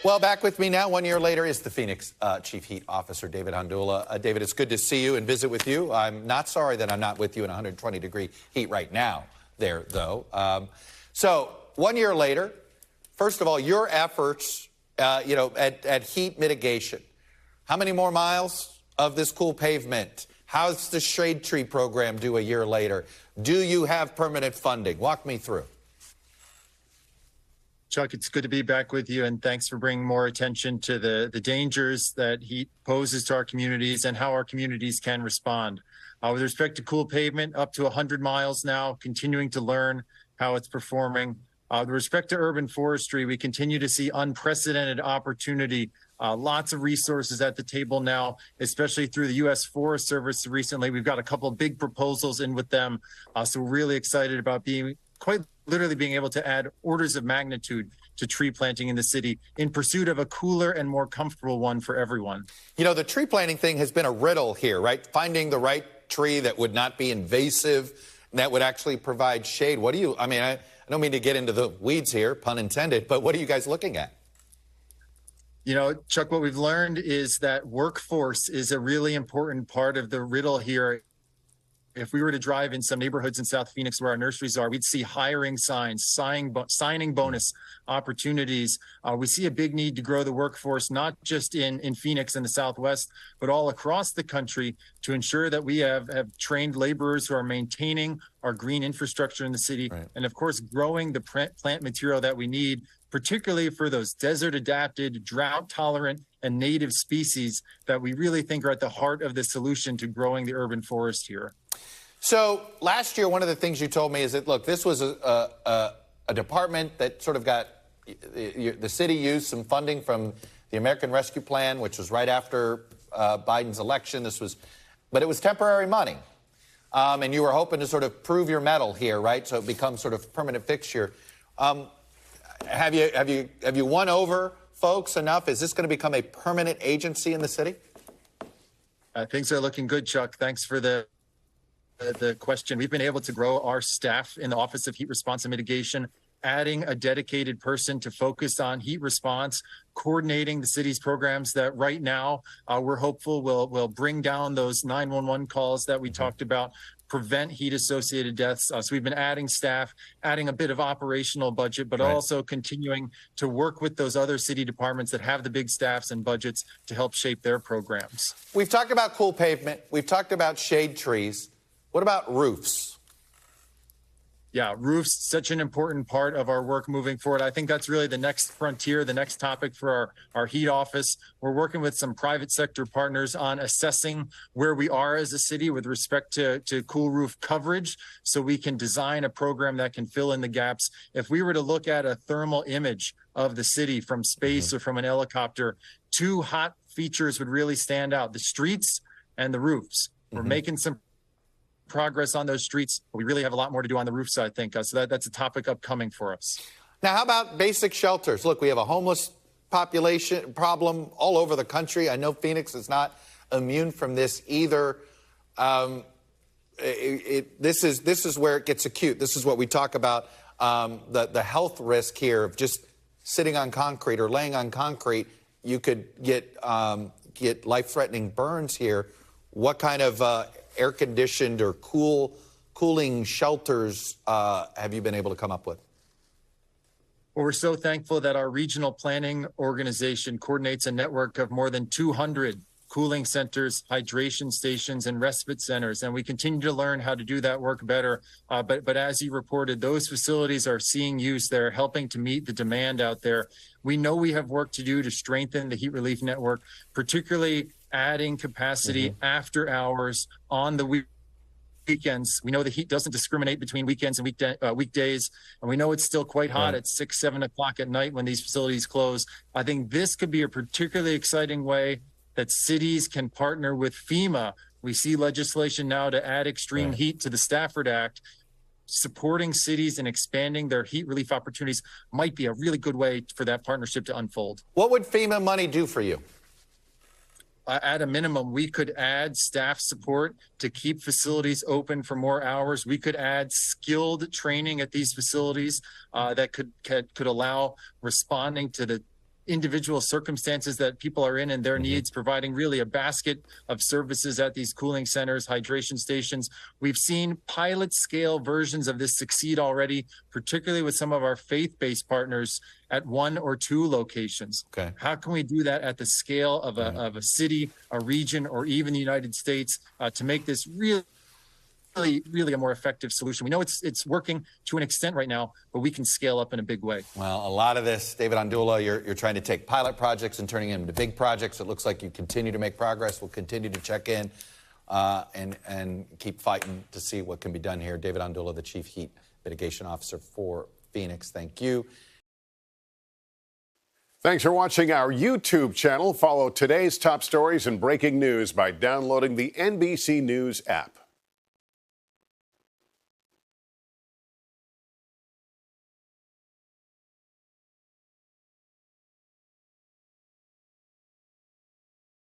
Well, back with me now, 1 year later, is the Phoenix Chief Heat Officer, David Hondula. David, it's good to see you and visit with you. I'm not sorry that I'm not with you in 120-degree heat right now there, though. So 1 year later, first of all, your efforts, at heat mitigation. How many more miles of this cool pavement? How's the shade tree program do a year later? Do you have permanent funding? Walk me through. Chuck, it's good to be back with you, and thanks for bringing more attention to the dangers that heat poses to our communities and how our communities can respond. With respect to cool pavement, up to 100 miles now, continuing to learn how it's performing. With respect to urban forestry, we continue to see unprecedented opportunity, lots of resources at the table now, especially through the U.S. Forest Service recently. We've got a couple of big proposals in with them, so we're really excited about quite literally being able to add orders of magnitude to tree planting in the city in pursuit of a cooler and more comfortable one for everyone. You know, the tree planting thing has been a riddle here, right? Finding the right tree that would not be invasive and that would actually provide shade. What do you, I don't mean to get into the weeds here, pun intended, but what are you guys looking at? You know, Chuck, what we've learned is that workforce is a really important part of the riddle here. If we were to drive in some neighborhoods in South Phoenix where our nurseries are, we'd see hiring signs, signing bonus opportunities. We see a big need to grow the workforce, not just in Phoenix and the Southwest, but all across the country to ensure that we have trained laborers who are maintaining our green infrastructure in the city. Right. And of course, growing the plant material that we need, particularly for those desert-adapted, drought-tolerant, and native species that we really think are at the heart of the solution to growing the urban forest here. So last year, one of the things you told me is that, look, this was a department that sort of got, the city used some funding from the American Rescue Plan, which was right after Biden's election. But it was temporary money. And you were hoping to sort of prove your mettle here, right? So it becomes sort of permanent fixture. Have you won over folks enough? Is this going to become a permanent agency in the city? Things are looking good, Chuck. Thanks for the question. We've been able to grow our staff in the Office of Heat Response and Mitigation, adding a dedicated person to focus on heat response, coordinating the city's programs that right now we're hopeful will bring down those 911 calls that we talked about, prevent heat-associated deaths. So we've been adding staff, adding a bit of operational budget, but also continuing to work with those other city departments that have the big staffs and budgets to help shape their programs. We've talked about cool pavement. We've talked about shade trees. What about roofs? Yeah, roofs, such an important part of our work moving forward. I think that's really the next frontier, the next topic for our heat office. We're working with some private sector partners on assessing where we are as a city with respect to cool roof coverage, so we can design a program that can fill in the gaps. If we were to look at a thermal image of the city from space or from an helicopter, two hot features would really stand out: the streets and the roofs. We're making some progress on those streets, but we really have a lot more to do on the roof side, I think. So that's a topic upcoming for us. Now, how about basic shelters? Look, we have a homeless population problem all over the country. I know Phoenix is not immune from this either. This is where it gets acute. This is what we talk about, the health risk here of just sitting on concrete or laying on concrete. You could get life-threatening burns here. What kind of air-conditioned or cooling shelters have you been able to come up with? Well, we're so thankful that our regional planning organization coordinates a network of more than 200 cooling centers, hydration stations, and respite centers, and we continue to learn how to do that work better. But as you reported, those facilities are seeing use. They're helping to meet the demand out there. We know we have work to do to strengthen the heat relief network, particularly adding capacity after hours on the weekends. We know the heat doesn't discriminate between weekends and weekdays, and we know it's still quite hot at 6, 7 o'clock at night when these facilities close. I think this could be a particularly exciting way that cities can partner with FEMA. We see legislation now to add extreme heat to the Stafford Act. Supporting cities and expanding their heat relief opportunities might be a really good way for that partnership to unfold. What would FEMA money do for you? At a minimum, we could add staff support to keep facilities open for more hours. We could add skilled training at these facilities that could allow responding to the individual circumstances that people are in and their needs, providing really a basket of services at these cooling centers, hydration stations. We've seen pilot scale versions of this succeed already, particularly with some of our faith-based partners at 1 or 2 locations. Okay. How can we do that at the scale of a city, a region, or even the United States to make this really a more effective solution? We know it's working to an extent right now, but we can scale up in a big way. Well, a lot of this, David Hondula, you're trying to take pilot projects and turning them into big projects. It looks like you continue to make progress. We'll continue to check in and keep fighting to see what can be done here. David Hondula, the Chief Heat Mitigation Officer for Phoenix. Thank you. Thanks for watching our YouTube channel. Follow today's top stories and breaking news by downloading the NBC News app.